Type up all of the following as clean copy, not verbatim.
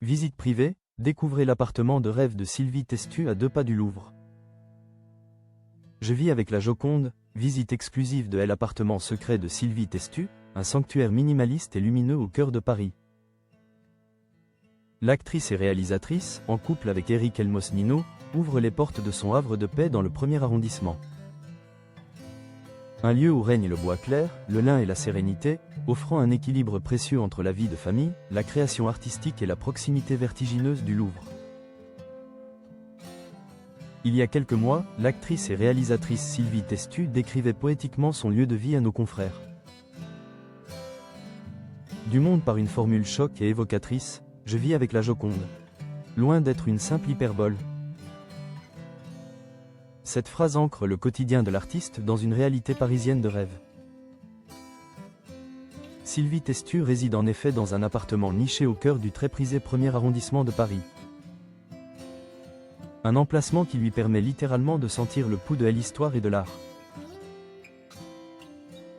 Visite privée, découvrez l'appartement de rêve de Sylvie Testu à 2 pas du Louvre. Je vis avec la Joconde, visite exclusive de l'appartement secret de Sylvie Testu, un sanctuaire minimaliste et lumineux au cœur de Paris. L'actrice et réalisatrice, en couple avec Eric Elmosnino, ouvre les portes de son havre de paix dans le 1er arrondissement. Un lieu où règne le bois clair, le lin et la sérénité, offrant un équilibre précieux entre la vie de famille, la création artistique et la proximité vertigineuse du Louvre. Il y a quelques mois, l'actrice et réalisatrice Sylvie Testu décrivait poétiquement son lieu de vie à nos confrères. Du monde par une formule choc et évocatrice, je vis avec la Joconde. Loin d'être une simple hyperbole. Cette phrase ancre le quotidien de l'artiste dans une réalité parisienne de rêve. Sylvie Testu réside en effet dans un appartement niché au cœur du très prisé 1er arrondissement de Paris. Un emplacement qui lui permet littéralement de sentir le pouls de l'histoire et de l'art.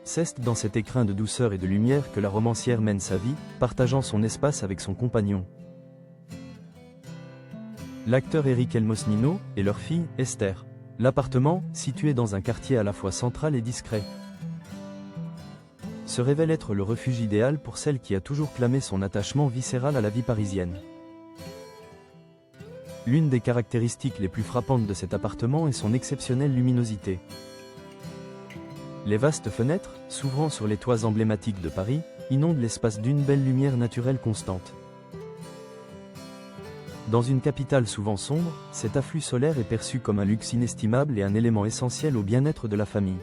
C'est dans cet écrin de douceur et de lumière que la romancière mène sa vie, partageant son espace avec son compagnon. L'acteur Eric Elmosnino et leur fille, Esther. L'appartement, situé dans un quartier à la fois central et discret, se révèle être le refuge idéal pour celle qui a toujours clamé son attachement viscéral à la vie parisienne. L'une des caractéristiques les plus frappantes de cet appartement est son exceptionnelle luminosité. Les vastes fenêtres, s'ouvrant sur les toits emblématiques de Paris, inondent l'espace d'une belle lumière naturelle constante. Dans une capitale souvent sombre, cet afflux solaire est perçu comme un luxe inestimable et un élément essentiel au bien-être de la famille.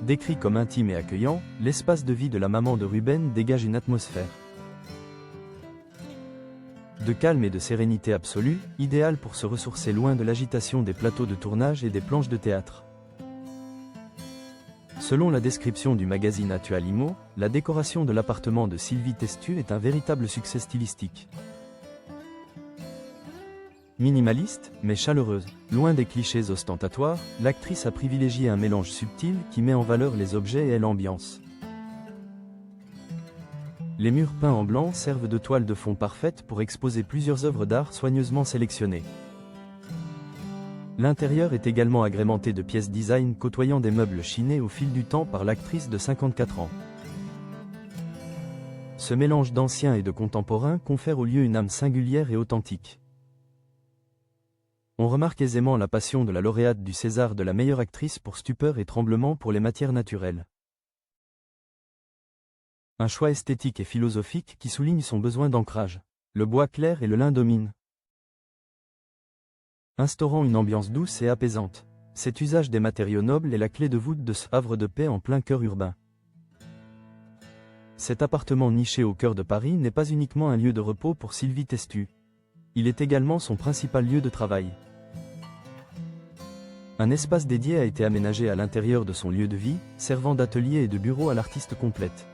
Décrit comme intime et accueillant, l'espace de vie de la maman de Ruben dégage une atmosphère de calme et de sérénité absolue, idéale pour se ressourcer loin de l'agitation des plateaux de tournage et des planches de théâtre. Selon la description du magazine Actualimo, la décoration de l'appartement de Sylvie Testu est un véritable succès stylistique. Minimaliste, mais chaleureuse. Loin des clichés ostentatoires, l'actrice a privilégié un mélange subtil qui met en valeur les objets et l'ambiance. Les murs peints en blanc servent de toile de fond parfaite pour exposer plusieurs œuvres d'art soigneusement sélectionnées. L'intérieur est également agrémenté de pièces design côtoyant des meubles chinés au fil du temps par l'actrice de 54 ans. Ce mélange d'ancien et de contemporain confère au lieu une âme singulière et authentique. On remarque aisément la passion de la lauréate du César de la meilleure actrice pour Stupeur et Tremblement pour les matières naturelles. Un choix esthétique et philosophique qui souligne son besoin d'ancrage. Le bois clair et le lin dominent, instaurant une ambiance douce et apaisante. Cet usage des matériaux nobles est la clé de voûte de ce havre de paix en plein cœur urbain. Cet appartement niché au cœur de Paris n'est pas uniquement un lieu de repos pour Sylvie Testu. Il est également son principal lieu de travail. Un espace dédié a été aménagé à l'intérieur de son lieu de vie, servant d'atelier et de bureau à l'artiste complète.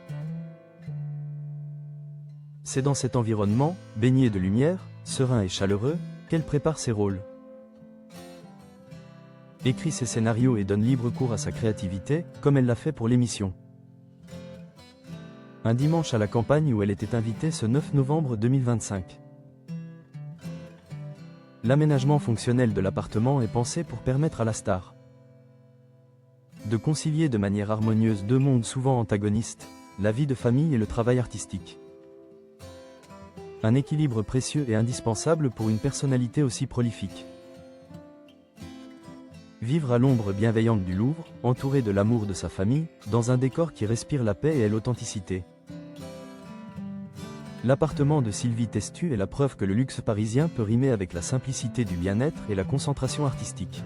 C'est dans cet environnement, baigné de lumière, serein et chaleureux, qu'elle prépare ses rôles. Écrit ses scénarios et donne libre cours à sa créativité, comme elle l'a fait pour l'émission Un dimanche à la campagne où elle était invitée ce 9 novembre 2025. L'aménagement fonctionnel de l'appartement est pensé pour permettre à la star de concilier de manière harmonieuse deux mondes souvent antagonistes, la vie de famille et le travail artistique. Un équilibre précieux et indispensable pour une personnalité aussi prolifique. Vivre à l'ombre bienveillante du Louvre, entouré de l'amour de sa famille, dans un décor qui respire la paix et l'authenticité. L'appartement de Sylvie Testu est la preuve que le luxe parisien peut rimer avec la simplicité du bien-être et la concentration artistique.